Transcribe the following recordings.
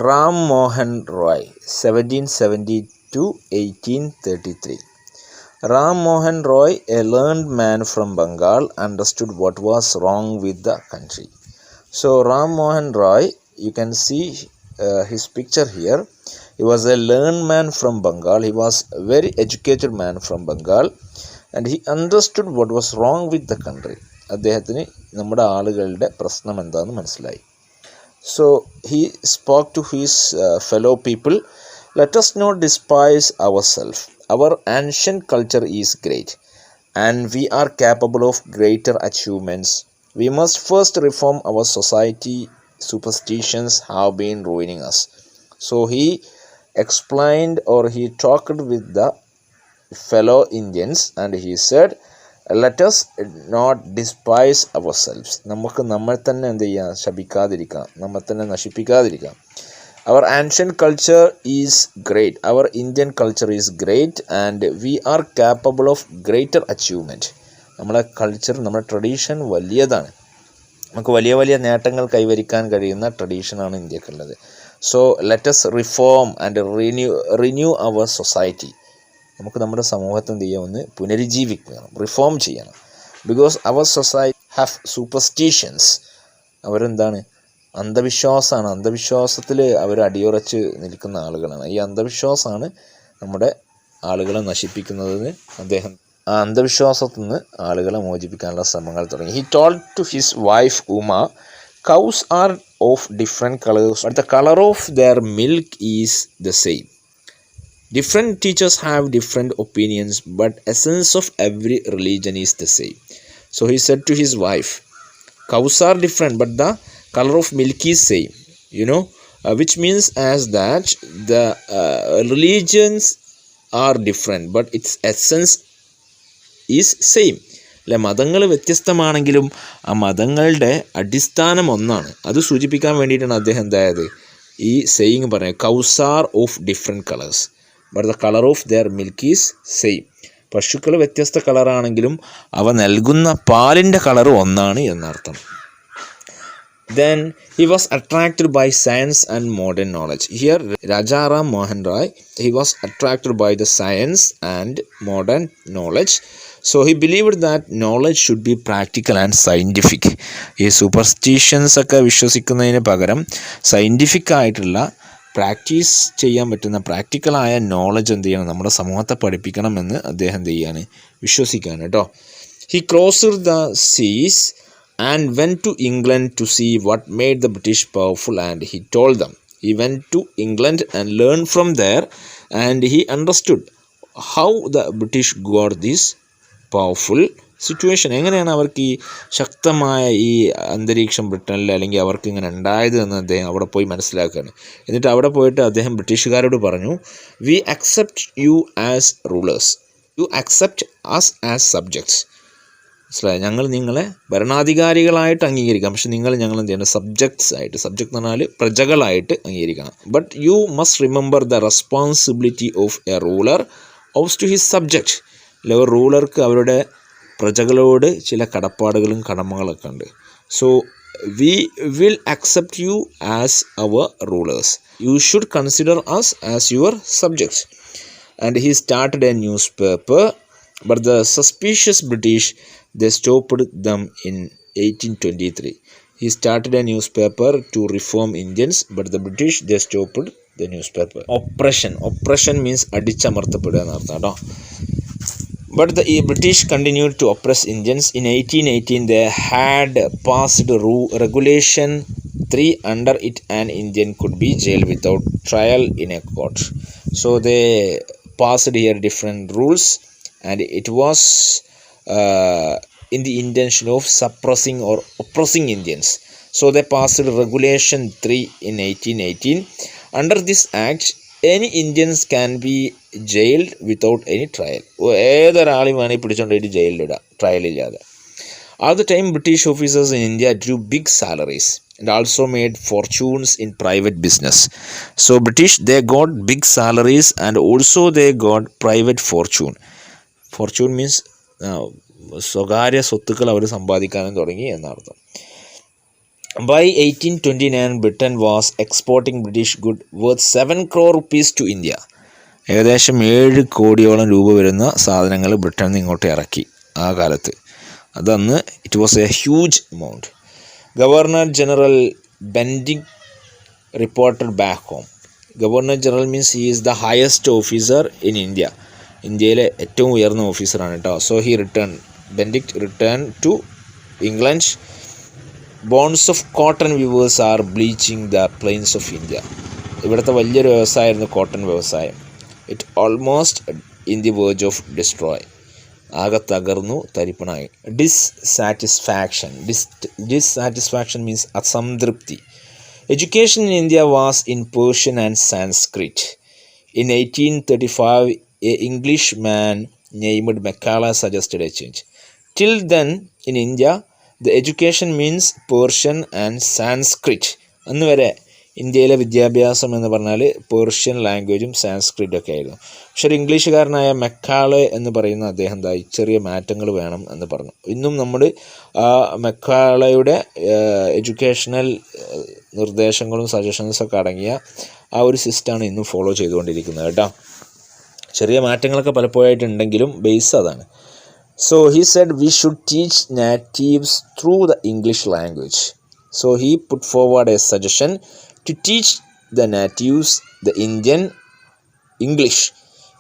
Ram Mohan Roy, 1770 to 1833. Ram Mohan Roy, a learned man from Bengal, understood what was wrong with the country. So Ram Mohan Roy, you can see his picture here. He was a learned man from Bengal. He was a very educated man from Bengal, and he understood what was wrong with the country. അദ്ദേഹത്തിന് നമ്മുടെ ആളുകളുടെ പ്രശ്നം എന്താണെന്ന് മനസ്സിലായി. So he spoke to his fellow people, let us not despise ourselves. Our ancient culture is great and we are capable of greater achievements. We must first reform our society. Superstitions have been ruining us. So he explained, or he talked with the fellow Indians, and he said, let us not despise ourselves. നമുക്ക് നമ്മൾ തന്നെ എന്ത് ചെയ്യാം? ശപിക്കാതിരിക്കാം, നമ്മൾ തന്നെ നശിപ്പിക്കാതിരിക്കാം. Our ancient culture is great. Our Indian culture is great and we are capable of greater achievement. നമ്മുടെ culture, നമ്മുടെ tradition വലിയതാണ്. നമുക്ക് വലിയ വലിയ നേട്ടങ്ങൾ കൈവരിക്കാൻ കഴിയുന്ന ട്രഡീഷനാണ് ഇന്ത്യക്കുള്ളത്. So let us reform and renew our society. നമുക്ക് നമ്മുടെ സമൂഹത്തെ എന്ത് ചെയ്യാം? ഒന്ന് പുനരുജ്ജീവിക്കണം, റിഫോം ചെയ്യണം. Because our society have superstitions. അവരെന്താണ്? അന്ധവിശ്വാസമാണ്. അന്ധവിശ്വാസത്തിൽ അവർ അടിയുറച്ച് നിൽക്കുന്ന ആളുകളാണ്. ഈ അന്ധവിശ്വാസമാണ് നമ്മുടെ ആളുകളെ നശിപ്പിക്കുന്നതെന്ന് അദ്ദേഹം ആ അന്ധവിശ്വാസത്തിൽ നിന്ന് ആളുകളെ മോചിപ്പിക്കാനുള്ള ശ്രമങ്ങൾ തുടങ്ങി. He told to his wife Uma, cows are of different colors but the color of their milk is the same. Different teachers have different opinions but essence of every religion is the same. So he said to his wife, cows are different but the color of milk is same, which means as that the religions are different but its essence is same. അല്ലെ, മതങ്ങൾ വ്യത്യസ്തമാണെങ്കിലും ആ മതങ്ങളുടെ അടിസ്ഥാനം ഒന്നാണ്. അത് സൂചിപ്പിക്കാൻ വേണ്ടിയിട്ടാണ് അദ്ദേഹം എന്തായത് ഈ സെയിങ് പറയുന്നത്, cows are of different colours but the colour of their milk is same. പശുക്കൾ വ്യത്യസ്ത കളറാണെങ്കിലും അവ നൽകുന്ന പാലിൻ്റെ കളർ ഒന്നാണ് എന്നർത്ഥം. Then he was attracted by science and modern knowledge. Here Raja Ram Mohan Roy, he was attracted by the science and modern knowledge. So he believed that knowledge should be practical and scientific. ഈ superstitions ഒക്കെ വിശ്വസിക്കുന്നതിന് പകരം scientific ആയിട്ടുള്ള practice ചെയ്യാൻ പറ്റുന്ന പ്രാക്ടിക്കലായ knowledge എന്ത് ചെയ്യണം? നമ്മുടെ സമൂഹത്തെ പഠിപ്പിക്കണമെന്ന് അദ്ദേഹം എന്ത് ചെയ്യാണ്? വിശ്വസിക്കുകയാണ് കേട്ടോ. He crossed the seas and went to England to see what made the British powerful, and he told them. He went to England and learned from there, and he understood how the British got this powerful situation. എങ്ങനെയാണ് അവർക്ക് ഈ ശക്തമായ ഈ അന്തരീക്ഷം ബ്രിട്ടനിൽ അല്ലെങ്കിൽ അവർക്ക് ഇങ്ങനെ ഉണ്ടായത് എന്ന് അദ്ദേഹം അവിടെ പോയി മനസ്സിലാക്കുകയാണ്. എന്നിട്ട് അവിടെ പോയിട്ട് അദ്ദേഹം ബ്രിട്ടീഷുകാരോട് പറഞ്ഞു, we accept you as rulers, you accept us as subjects. മനസ്സിലായി? ഞങ്ങൾ നിങ്ങളെ ഭരണാധികാരികളായിട്ട് അംഗീകരിക്കാം, പക്ഷെ നിങ്ങൾ ഞങ്ങൾ എന്ത് ചെയ്യണം? സബ്ജക്ട്സ് ആയിട്ട്, സബ്ജക്ട് എന്ന് പറഞ്ഞാൽ പ്രജകളായിട്ട് അംഗീകരിക്കണം. But you must remember the responsibility of a ruler of to his subject. അല്ലെ, ഒരു റൂളർക്ക് അവരുടെ പ്രജകളോട് ചില കടപ്പാടുകളും കടമകളൊക്കെ ഉണ്ട്. So we will accept you as our rulers. You should consider us as your subjects. And he started a newspaper but the suspicious British, they stopped them in 1823. He started a newspaper to reform Indians, but the British, they stopped the newspaper. Oppression means അടിച്ചമർത്തപ്പെടുക എന്നർത്ഥം കേട്ടോ. But the British continued to oppress Indians. In 1818 they had passed regulation 3. Under it an Indian could be jailed without trial in a court. So they passed here different rules, and it was in the intention of suppressing or oppressing Indians. So they passed regulation 3 in 1818. Under this act any Indians can be jailed without any trial. ഏതൊരാളെയും വേണമെങ്കിൽ പിടിച്ചുകൊണ്ടിട്ട് ജയിലിലിടാം, trial ഇല്ലാതെ. At the time British officers in India drew big salaries and also made fortunes in private business. So British, they got big salaries and also they got private fortune. Fortune means സ്വകാര്യ സ്വത്തുക്കൾ അവർ സമ്പാദിക്കാനും തുടങ്ങി എന്നർത്ഥം. By 1829, Britain was exporting British goods worth 7 crore rupees to India. ഏകദേശം 7 കോടിയോളം രൂപ വരുന്ന സാധനങ്ങൾ ബ്രിട്ടനിൽ നിന്ന് ഇങ്ങോട്ട് ഇറക്കി ആ കാലത്ത്. അതന്ന് it was a huge amount. Governor general Bentinck reported back home. Governor general means he is the highest officer in India. ഇന്ത്യയിലെ ഏറ്റവും ഉയർന്ന ഓഫീസറാണ് കേട്ടോ. So he Bentinck return to England. Bones of cotton weavers are bleaching the plains of India. ഇവിടുത്തെ വലിയൊരു വ്യവസായമായിരുന്നു cotton വ്യവസായം. It almost in the verge of destroy. ആകെ തകർന്നു തരിപ്പണായി. ഡിസ്സാറ്റിസ്ഫാക്ഷൻ മീൻസ് അസംതൃപ്തി. Education in India was in Persian and Sanskrit. In 1835, an Englishman named Macaulay suggested a change. Till then, in India, the education means Persian and Sanskrit. അന്ന് വരെ ഇന്ത്യയിലെ വിദ്യാഭ്യാസം എന്ന് പറഞ്ഞാൽ പേർഷ്യൻ ലാംഗ്വേജും സാൻസ്ക്രിറ്റും ഒക്കെ ആയിരുന്നു. പക്ഷെ ഒരു ഇംഗ്ലീഷുകാരനായ മെക്കാളെ എന്ന് പറയുന്ന അദ്ദേഹം എന്തായി ചെറിയ മാറ്റങ്ങൾ വേണം എന്ന് പറഞ്ഞു. ഇന്നും നമ്മൾ ആ മെക്കാളയുടെ എഡ്യൂക്കേഷണൽ നിർദ്ദേശങ്ങളും സജഷൻസൊക്കെ അടങ്ങിയ ആ ഒരു സിസ്റ്റമാണ് ഇന്നും ഫോളോ ചെയ്തുകൊണ്ടിരിക്കുന്നത് കേട്ടോ. ചെറിയ മാറ്റങ്ങളൊക്കെ പലപ്പോഴായിട്ടുണ്ടെങ്കിലും ബേസ് അതാണ്. So he said we should teach natives through the English language. So he put forward a suggestion to teach the natives the Indian English.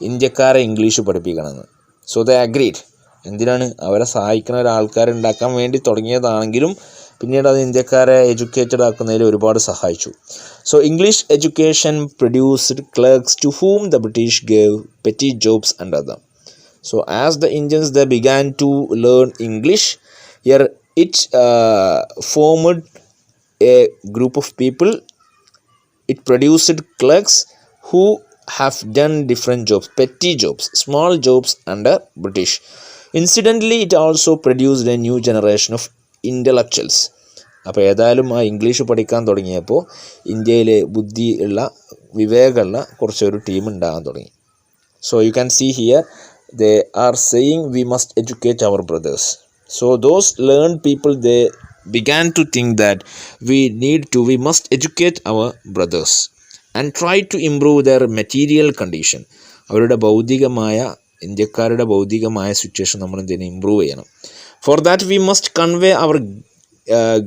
ഇന്ത്യക്കാരെ ഇംഗ്ലീഷ് പഠിപ്പിക്കണമെന്ന്. So they agreed. എന്തിനാണ്? അവരെ സഹായിക്കുന്ന ഒരാൾക്കാരുണ്ടാക്കാൻ വേണ്ടി തുടങ്ങിയതാണെങ്കിലും പിന്നീട് അത് ഇന്ത്യക്കാരെ എഡ്യൂക്കേറ്റഡ് ആക്കുന്നതിൽ ഒരുപാട് സഹായിച്ചു. So English education produced clerks to whom the British gave petty jobs under them. So as the Indians they began to learn English, here it formed a group of people. It produced clerks who have done different jobs, petty jobs, small jobs under British. Incidentally, it also produced a new generation of intellectuals. അപ്പോൾ ഏതായാലും ആ English പഠിക്കാൻ തുടങ്ങിയപ്പോൾ ഇന്ത്യയിൽ ബുദ്ധി ഉള്ള വിവേകമുള്ള കുറച്ചൊരു team ഉണ്ടാകാൻ തുടങ്ങി. So you can see here they are saying we must educate our brothers. So those learned people they began to think that we must educate our brothers and try to improve their material condition. അവരുടെ ഭൗതികമായ ഇന്ത്യക്കാരുടെ ഭൗതികമായ situation നമ്മൾ എന്തിനു improve ചെയ്യണം. For that we must convey our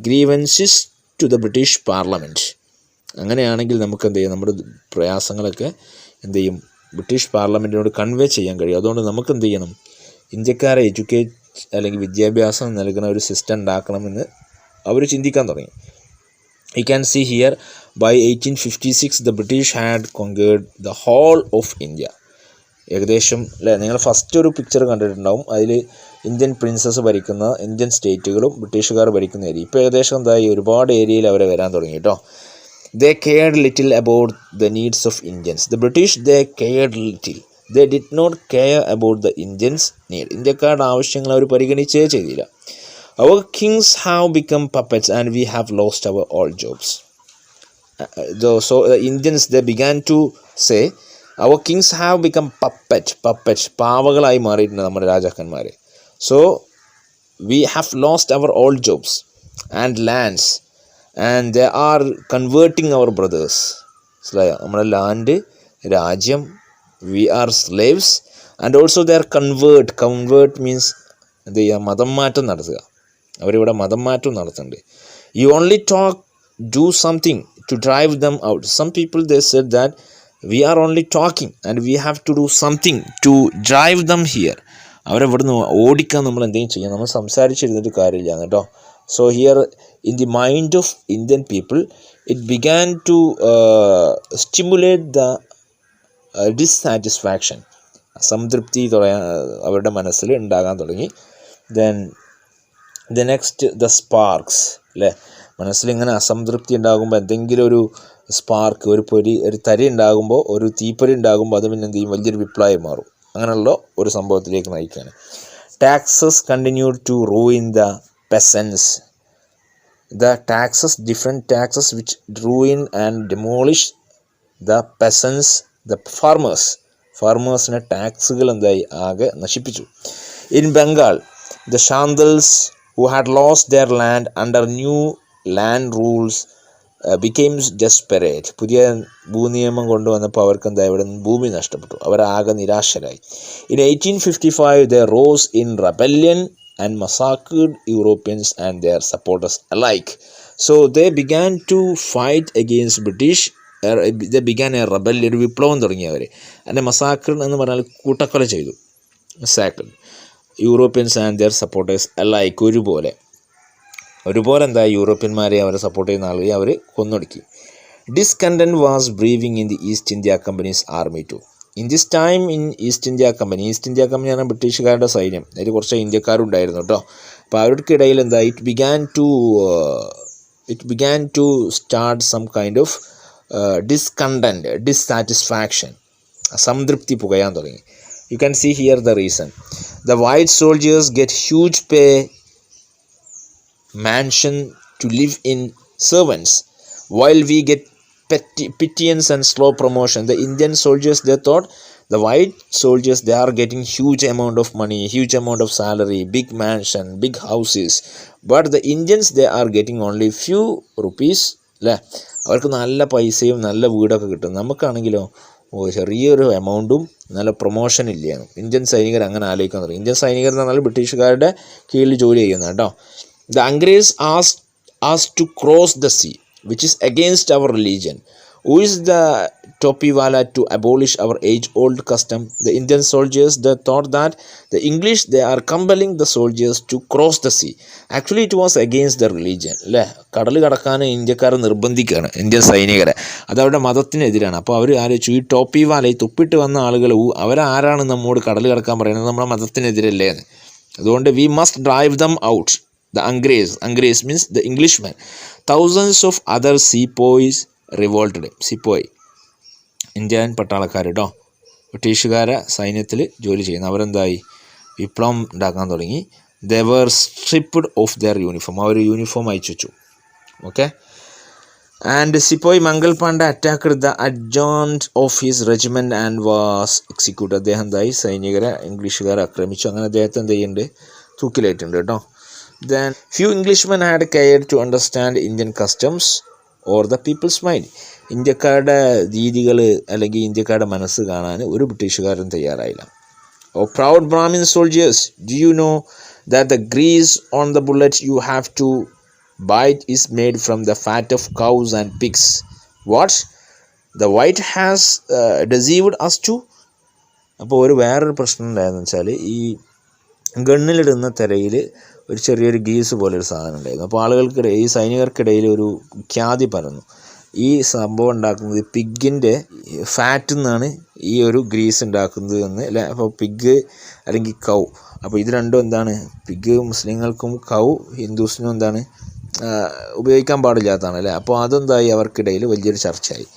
grievances to the British Parliament. അങ്ങനെയാണെങ്കിൽ നമുക്ക് എന്ത് ചെയ്യും? നമ്മുടെ പ്രയാസങ്ങളൊക്കെ എന്ത് ചെയ്യും? ബ്രിട്ടീഷ് പാർലമെൻറ്റിനോട് കൺവേ ചെയ്യാൻ കഴിയും. അതുകൊണ്ട് നമുക്ക് എന്ത് ചെയ്യണം? ഇന്ത്യക്കാരെ എഡ്യൂക്കേറ്റ് അല്ലെങ്കിൽ വിദ്യാഭ്യാസം നൽകുന്ന ഒരു സിസ്റ്റം ഉണ്ടാക്കണമെന്ന് അവർ ചിന്തിക്കാൻ തുടങ്ങി. You can see here by 1856 the British had conquered the whole of India. ഏകദേശം അല്ലേ, നിങ്ങൾ ഫസ്റ്റ് ഒരു പിക്ചർ കണ്ടിട്ടുണ്ടാവും. അതിൽ ഇന്ത്യൻ പ്രിൻസസ് ഭരിക്കുന്ന ഇന്ത്യൻ സ്റ്റേറ്റുകളും ബ്രിട്ടീഷുകാർ ഭരിക്കുന്ന ഏരിയ. ഇപ്പോൾ ഏകദേശം എന്തായി? ഒരുപാട് ഏരിയയിൽ അവരെ വരാൻ തുടങ്ങി കേട്ടോ. They cared little about the needs of Indians. The British they cared little. They did not care about the Indians' need. ഇന്ത്യക്കാരുടെ ആവശ്യങ്ങൾ അവർ പരിഗണിച്ചേ ചെയ്തില്ല. Our kings have become puppets and we have lost our old jobs. So the Indians they began to say our kings have become puppets. പാവകളായി മാറിയിട്ടുണ്ട് നമ്മുടെ രാജാക്കന്മാർ. So we have lost our old jobs and lands. And they are converting our brothers. നമ്മുടെ land രാജ്യം we are slaves and also they are convert means എന്ത് ചെയ്യുക? മതം മാറ്റം നടത്തുക. അവരിവിടെ മതം മാറ്റം നടത്തുന്നുണ്ട്. You only do something to drive them out. Some people they said that we are only talking and we have to do something to drive them here. അവരെ ഇവിടുന്ന് ഓടിക്കാൻ നമ്മൾ എന്തെങ്കിലും ചെയ്യാം. നമ്മൾ സംസാരിച്ചിരുന്നിട്ട് കാര്യമില്ല കേട്ടോ. So here in the mind of Indian people it began to stimulate the dissatisfaction. അസംതൃപ്തി അവരുടെ മനസ്സിൽ ഉണ്ടാകാൻ തുടങ്ങി. Then the next the sparks അല്ലേ, മനസ്സിലിങ്ങനെ അസംതൃപ്തി ഉണ്ടാകുമ്പോൾ എന്തെങ്കിലും ഒരു സ്പാർക്ക് ഒരു തരി ഉണ്ടാകുമ്പോൾ ഒരു തീപ്പൊരി ഉണ്ടാകുമ്പോൾ അത് പിന്നെ എന്ത് ചെയ്യും? വലിയൊരു വിപ്ലവമായി മാറും. അങ്ങനെയുള്ള ഒരു സംഭവത്തിലേക്ക് നയിക്കുകയാണ്. Taxes continued to ruin the peasants. The taxes, different taxes which ruin and demolish the peasants, the farmers. ഫാർമേഴ്സിനെ ടാക്സുകൾ എന്തായി? ആകെ നശിപ്പിച്ചു. In Bengal, the Shandals who had lost their land under new land rules became desperate. പുതിയ ഭൂനിയമം കൊണ്ടുവന്നപ്പോൾ അവർക്ക് എന്താ ഇവിടെ ഭൂമി നഷ്ടപ്പെട്ടു. അവരാകെ നിരാശരായി. In 1855 they rose in rebellion and massacred Europeans and their supporters alike. So they began to fight against British. They began a rebellion, ഒരു വിപ്ലവം തുടങ്ങി അവർ. അതിൻ്റെ മസാക്കർ എന്ന് പറഞ്ഞാൽ കൂട്ടക്കൊല ചെയ്തു. Massacre Europeans and their supporters alike, ഒരുപോലെ എന്താ യൂറോപ്യന്മാരെ അവരെ സപ്പോർട്ട് ചെയ്യുന്ന ആളുകളെ അവർ കൊന്നൊടുക്കി. Discontent was brewing in the East India Company's army too. In this time in East India Company ആണ് ബ്രിട്ടീഷുകാരുടെ സൈന്യം. അതിൽ കുറച്ച് ഇന്ത്യക്കാരുണ്ടായിരുന്നു കേട്ടോ. അപ്പോൾ അവർക്കിടയിൽ എന്താ it began to start some kind of discontent, dissatisfaction, സംതൃപ്തി പുകയാൻ തുടങ്ങി. You can see here the reason. The white soldiers get huge pay, mansion to live in, servants, while we get pittance and slow promotion. The Indian soldiers, they thought the white soldiers, they are getting huge amount of money, huge amount of salary, big mansion, big houses, but the Indians, they are getting only few rupees അല്ലേ. അവർക്ക് നല്ല പൈസയും നല്ല വീടൊക്കെ കിട്ടും. നമുക്കാണെങ്കിലോ ചെറിയൊരു എമൗണ്ടും നല്ല promotion ഇല്ലയാണ്. Indian സൈനികർ അങ്ങനെ ആലോചിക്കാൻ തുടങ്ങി. ഇന്ത്യൻ സൈനികർ എന്ന് പറഞ്ഞാൽ ബ്രിട്ടീഷുകാരുടെ കീഴിൽ ജോലി ചെയ്യുന്നത് കേട്ടോ. The Angrez asked us to cross the sea, which is against our religion. Who is the Topiwala to abolish our age-old custom? The Indian soldiers, they thought that the English, they are compelling the soldiers to cross the sea. Actually, it was against the religion. അല്ലേ, കടൽ കടക്കാൻ ഇന്ത്യക്കാരെ നിർബന്ധിക്കുകയാണ് Indian സൈനികരെ. അതവരുടെ മതത്തിനെതിരാണ്. അപ്പോൾ അവർ ആലോചിച്ചു, ഈ ടോപ്പിവാല, ഈ തുപ്പിട്ട് വന്ന ആളുകൾ അവരാരാണ് നമ്മോട് കടൽ കടക്കാൻ പറയുന്നത്? നമ്മുടെ മതത്തിനെതിരല്ലേ എന്ന്. അതുകൊണ്ട് we must drive them out. The Angrez means the Englishmen. Thousands of other sepoys revolted. Sepoy, Indian പട്ടാളക്കാർ കേട്ടോ, ബ്രിട്ടീഷുകാരെ സൈന്യത്തിൽ ജോലി ചെയ്യുന്ന അവരെന്തായി വിപ്ലവം ഉണ്ടാക്കാൻ തുടങ്ങി. They were stripped of their uniform. അവർ യൂണിഫോം അയച്ചു വെച്ചു. Okay. And Sepoy Mangal Panda attacked the adjutant of his regiment and was executed. അദ്ദേഹം എന്തായി സൈനികരെ ഇംഗ്ലീഷുകാരെ ആക്രമിച്ചു. അങ്ങനെ അദ്ദേഹത്തെ എന്ത് ചെയ്യുന്നുണ്ട്, തൂക്കിലേറ്റുണ്ട് കേട്ടോ. Then few Englishmen had cared to understand Indian customs or the people's mind. ഇന്ത്യക്കാരുടെ രീതികൾ അല്ലെങ്കിൽ ഇന്ത്യക്കാരുടെ മനസ്സ് കാണാൻ ഒരു ബ്രിട്ടീഷുകാരും തയ്യാറായില്ല. Oh proud Brahmin soldiers, do you know that the grease on the bullet you have to bite is made from the fat of cows and pigs? What? The white has deceived us too. അപ്പോൾ വേറൊരു പ്രശ്നം ഉണ്ടായെന്ന് വെച്ചാൽ, ഈ ഗണ്ണിലിടുന്ന തിരയിൽ ഒരു ചെറിയൊരു ഗീസ് പോലൊരു സാധനം ഉണ്ടായിരുന്നു. അപ്പോൾ ആളുകൾക്കിടയിൽ, ഈ സൈനികർക്കിടയിൽ ഒരു ഖ്യാതി പരന്നു. ഈ സംഭവം ഉണ്ടാക്കുന്നത് പിഗിൻ്റെ ഫാറ്റിൽ നിന്നാണ് ഈ ഒരു ഗ്രീസ് ഉണ്ടാക്കുന്നത് എന്ന് അല്ലേ. അപ്പോൾ പിഗ് അല്ലെങ്കിൽ കൗ, അപ്പോൾ ഇത് രണ്ടും എന്താണ്, പിഗ് മുസ്ലിങ്ങൾക്കും കൗ ഹിന്ദുസിനും എന്താണ് ഉപയോഗിക്കാൻ പാടില്ലാത്തതാണ് അല്ലേ. അപ്പോൾ അതെന്തായി, അവർക്കിടയിൽ വലിയൊരു ചർച്ചയായി.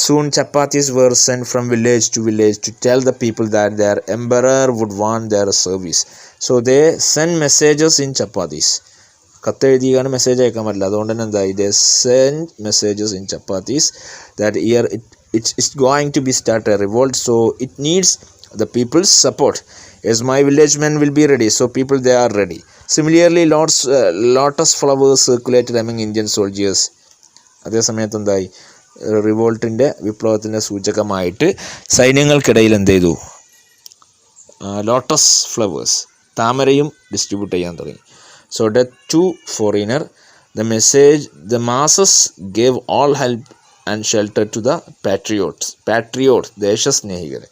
Soon chapatis were sent from village to village to tell the people that their emperor would want their service. So they sent messages in chapatis. കത്തെഴുതിയാണ് മെസ്സേജ് അയക്കാൻ പറ്റില്ല. അതുകൊണ്ട് തന്നെ എന്തായി, they sent messages in chapatis that here it's going to be start a revolt, so it needs the people's support. Yes, my village men will be ready, so people, they are ready. Similarly, lotus flowers circulated among Indian soldiers. അതേ സമയത്ത് എന്തായി, റിവോൾട്ടിൻ്റെ വിപ്ലവത്തിൻ്റെ സൂചകമായിട്ട് സൈന്യങ്ങൾക്കിടയിൽ എന്ത് ചെയ്തു, lotus flowers, താമരയും distribute ചെയ്യാൻ തുടങ്ങി. So death to foreigner, the message, the masses gave all help and shelter to the patriots, ദേശസ്നേഹികൾ.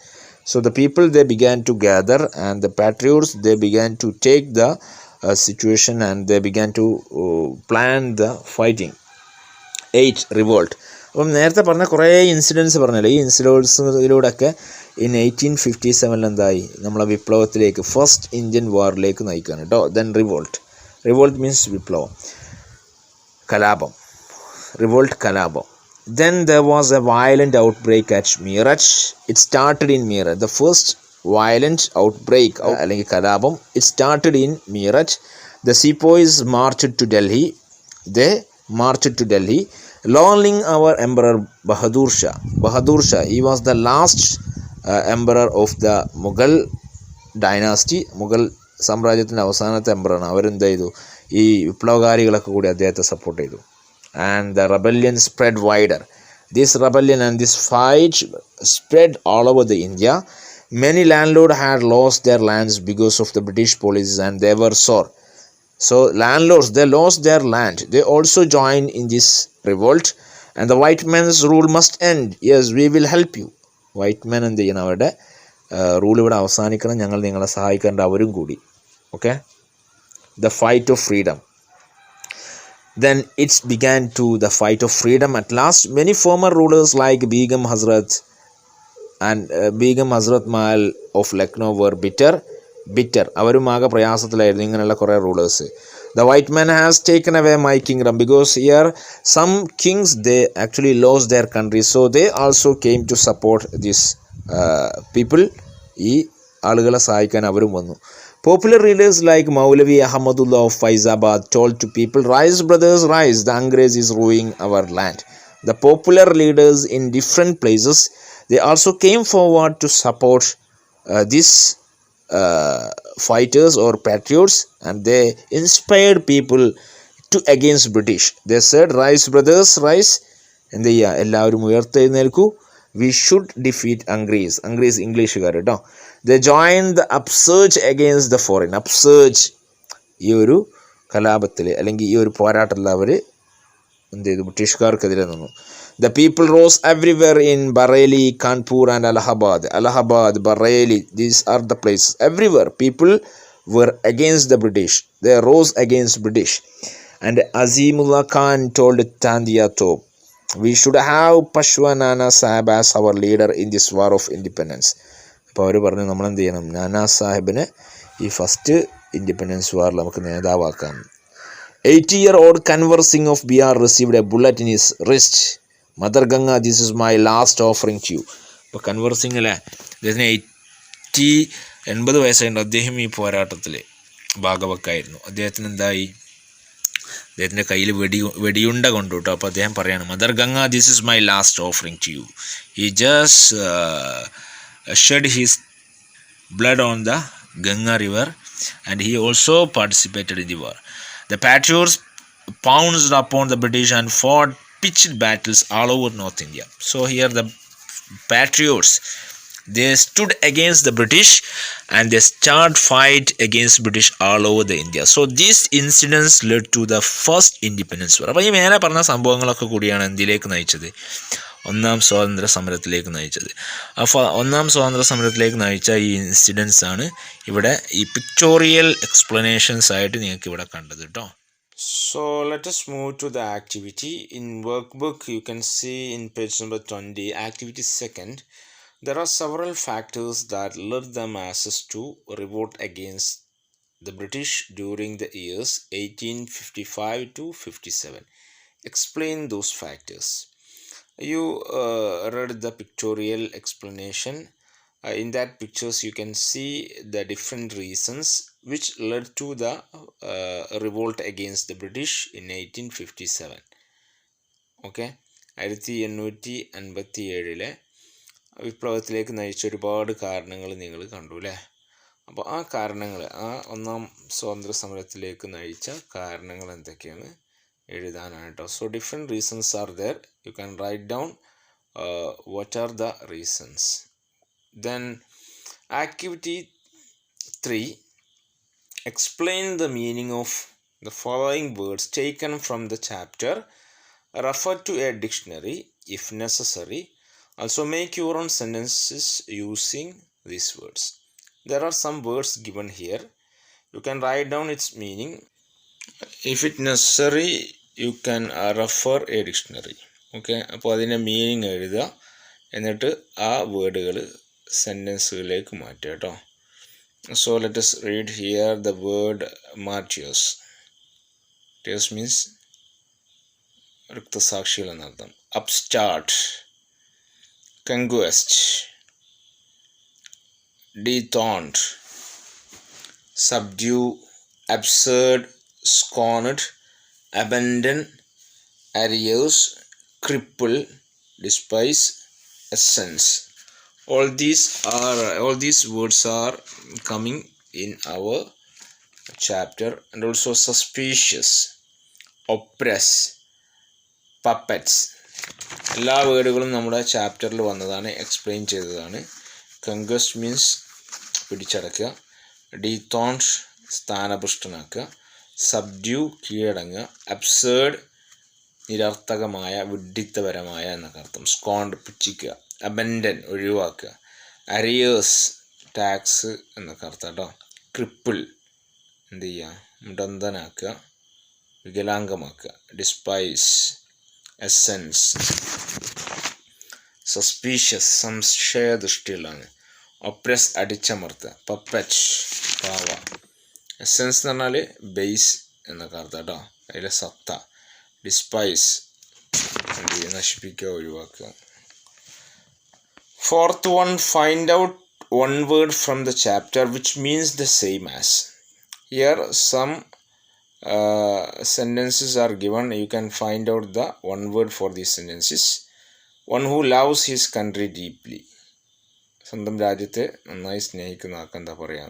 So the people, they began to gather, and the patriots, they began to take the situation, and they began to plan the fighting. 8. Revolt. അപ്പം നേരത്തെ പറഞ്ഞ കുറേ incidents പറഞ്ഞല്ലോ, ഈ ഇൻസിഡൻസിലൂടെയൊക്കെ in 1857 എന്തായി, നമ്മളെ വിപ്ലവത്തിലേക്ക്, first Indian വാറിലേക്ക് നയിക്കുകയാണ് കേട്ടോ. Then revolt means വിപ്ലവം, കലാപം, റിവോൾട്ട് കലാപം. Then there was a violent outbreak at Meerut. It started in Meerut. The first violent outbreak അല്ലെങ്കിൽ കലാപം, it started in Meerut. The sepoys marched to Delhi. They marched to Delhi, lulling our emperor Bahadur Shah. He was the last emperor of the Mughal dynasty. Mughal സാമ്രാജ്യത്തിൻ്റെ അവസാനത്തെ എംപറാണ്. അവരെന്ത് ചെയ്തു, ഈ വിപ്ലവകാരികളൊക്കെ കൂടി അദ്ദേഹത്തെ support ചെയ്തു. and the rebellion spread wider. This rebellion and this fight spread all over the India. Many landlords had lost their lands because of the British policies, and they were sore. So landlords, they lost their land. They also joined in this revolt, and the white man's rule must end. Yes, we will help you. White men എന്ത് ചെയ്യണം, അവരുടെ rule ഇവിടെ അവസാനിക്കണം, ഞങ്ങൾ നിങ്ങളെ സഹായിക്കേണ്ട അവരും കൂടി. Okay, the fight of freedom. Then it began to the fight of freedom. At last, many former rulers like Begum Hazrat and Begum Hazrat Mahal of Lucknow were bitter. അവരും ആകെ പ്രയാസത്തിലായിരുന്നു, ഇങ്ങനെയുള്ള കുറേ rulers. The white man has taken away my kingdom, because here some kings, they actually lost their country, so they also came to support these people. ഈ ആളുകളെ സഹായിക്കാൻ അവരും വന്നു. Popular leaders like Maulavi Ahmadullah of Faizabad told to people, "Rise, brothers, rise. The Angrez is ruining our land." The popular leaders in different places, they also came forward to support these fighters or patriots, and they inspired people to against British. They said, "Rise, brothers, rise." എന്ത് ചെയ്യുക, എല്ലാവരും ഉയർത്തെഴുന്നേൽക്കൂ. We should defeat Angrez. Angrez ഇംഗ്ലീഷുകാർ കേട്ടോ. They joined the upsurge against the foreign. Upsurge, ഈ ഒരു കലാപത്തിൽ അല്ലെങ്കിൽ ഈ ഒരു പോരാട്ടത്തിൽ അവർ എന്ത് ചെയ്തു, ബ്രിട്ടീഷുകാർക്കെതിരെ നിന്നു. The people rose everywhere in Bareilly, Kanpur and Allahabad. Allahabad, Bareilly, these are the places. Everywhere people were against the British. They rose against British. And Azimullah Khan told Tandia Top, "We should have Pashwa Nana Sahib as our leader in this war of independence." അപ്പോൾ അവർ പറഞ്ഞു, നമ്മൾ എന്ത് ചെയ്യണം, നാനാ സാഹിബിനെ ഈ first independence വാറിൽ നമുക്ക് നേതാവാക്കാം. 80-year-old Kanwar Singh of Bihar received a bullet in his wrist. "Mother Ganga, this is my last offering to you." ഇപ്പോൾ കൻവർ സിംഗ് അല്ലേ, അദ്ദേഹത്തിന് 80 വയസ്സായിട്ട് അദ്ദേഹം ഈ പോരാട്ടത്തിൽ ഭാഗവക്കായിരുന്നു. അദ്ദേഹത്തിന് എന്തായി, അദ്ദേഹത്തിൻ്റെ കയ്യിൽ വെടിയുണ്ട കൊണ്ടു കേട്ടോ. അപ്പോൾ അദ്ദേഹം പറയാണ്, "Mother Ganga, this is my last offering to you." He just shed his blood on the Ganga river, and he also participated in the war. The patriots pounced upon the British and fought pitched battles all over North India. So here the patriots, they stood against the British and they started fight against British all over the India. So these incidents led to the first independence war. അപ്പോൾ ഈ മേലെ പറഞ്ഞ സംഭവങ്ങളൊക്കെ കൂടിയാണ് എന്തിലേക്ക് നയിച്ചത്, ഒന്നാം സ്വാതന്ത്ര്യ സമരത്തിലേക്ക് നയിച്ചത്. അപ്പോൾ ഒന്നാം സ്വാതന്ത്ര്യ സമരത്തിലേക്ക് നയിച്ച ഈ ഇൻസിഡൻസ് ആണ് ഇവിടെ ഈ പിക്ചോറിയൽ എക്സ്പ്ലനേഷൻസ് ആയിട്ട് നിങ്ങൾക്ക് ഇവിടെ കണ്ടത് കേട്ടോ. So let us move to the activity. In workbook you can see in page number 20, activity second, there are several factors that led the masses to revolt against the British during the years 1855 to 57. Explain those factors. You read the pictorial explanation. In that pictures you can see the different reasons which led to the revolt against the British in 1857. Okay, 1857 വിപ്ലവത്തിലേക്ക് നയിച്ച ഒരുപാട് കാരണങ്ങൾ നിങ്ങൾ കണ്ടു അല്ലേ. അപ്പോൾ ആ കാരണങ്ങൾ, ആ ഒന്നാം സ്വാതന്ത്ര്യ സമരത്തിലേക്ക് നയിച്ച കാരണങ്ങൾ എന്തൊക്കെയാണ് എഴുതാനാണ് കേട്ടോ. So different reasons are there. You can write down what are the reasons. Then activity 3, explain the meaning of the following words taken from the chapter. Refer to a dictionary if necessary. Also make your own sentences using these words. There are some words given here. You can write down its meaning. If it necessary, you can refer a dictionary. Okay, അപ്പോൾ അതിൻ്റെ meaning എഴുതുക, എന്നിട്ട് ആ വേർഡുകൾ സെൻറ്റൻസുകളിലേക്ക് മാറ്റുക കേട്ടോ. So let us read here the word martyrs. Martyrs means രക്തസാക്ഷികൾ എന്നർത്ഥം. Upstart, conquest, dethroned, subdue, absurd, scorned, abandon, arrears, cripple, despise, essence. All these words are coming in our chapter. And also suspicious, oppress, puppets. എല്ലാ വേർഡുകളും നമ്മുടെ ചാപ്റ്ററിൽ വന്നതാണ്, explain ചെയ്തതാണ്. Conquest means പിടിച്ചടക്കുക, ഡീത്തോൺഷ് സ്ഥാനഭ്രഷ്ടനാക്കുക, സബ്ഡ്യൂ കീഴടങ്ങുക, അബ്സേർഡ് നിരർത്ഥകമായ വിഡ്ഢിത്തപരമായ എന്നൊക്കെ അർത്ഥം, സ്കോണ്ട് പുച്ഛിക്കുക, അബൻഡൻ ഒഴിവാക്കുക, അരിയേഴ്സ് ടാക്സ് എന്നൊക്കെ അർത്ഥം കേട്ടോ, ക്രിപ്പിൾ എന്ത് ചെയ്യുക മുടന്തനാക്കുക, വികലാംഗമാക്കുക, ഡിസ്പൈസ് എസെൻസ്, സസ്പീഷ്യസ് സംശയദൃഷ്ടിയുള്ളതാണ്, ഒപ്രസ് അടിച്ചമർത്തുക, പപ്പറ്റ് പാവ, എസെൻസ് എന്ന് പറഞ്ഞാൽ ബേസ് എന്നൊക്കെ അർത്ഥം കേട്ടോ, അതിലെ സത്ത, ഡിസ്പൈസ് നശിപ്പിക്കുക ഒഴിവാക്കുക. Fourth one, find out one word from the chapter which means the same as. Here some sentences are given. You can find out the one word for these sentences. One who loves his country deeply. സ്വന്തം രാജ്യത്തെ നന്നായി സ്നേഹിക്കുന്ന ആൾക്ക് എന്താ പറയാ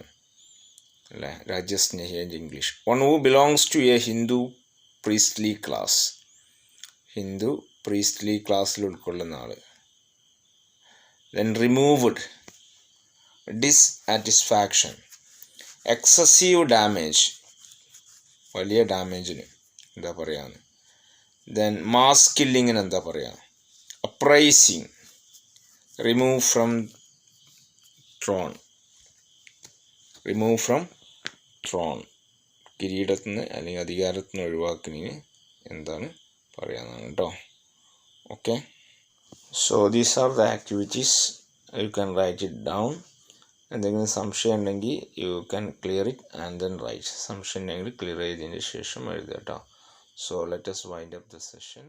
അല്ലേ, രാജ്യസ്നേഹി in English. One who belongs to a Hindu priestly class. Hindu Priestley ക്ലാസ്സിൽ ഉൾക്കൊള്ളുന്ന ആൾ. Then removed, dissatisfaction, excessive damage, വലിയ ഡാമേജിന് എന്താ പറയുക. Then mass killing എന്താ പറയുക, uprising, remove from throne, കിരീടത്തിൽ നിന്ന് അല്ലെങ്കിൽ അധികാരത്തിൽ നിന്ന് ഒഴിവാക്കുന്നതിന് എന്താണ് പറയാന്നാണ് കേട്ടോ. Okay, so these are the activities. You can write it down. എന്തെങ്കിലും സംശയം ഉണ്ടെങ്കിൽ you can clear it and then write. സംശയം ഉണ്ടെങ്കിൽ ക്ലിയർ ചെയ്തതിന് ശേഷം എഴുതുക കേട്ടോ. So let us wind up the session.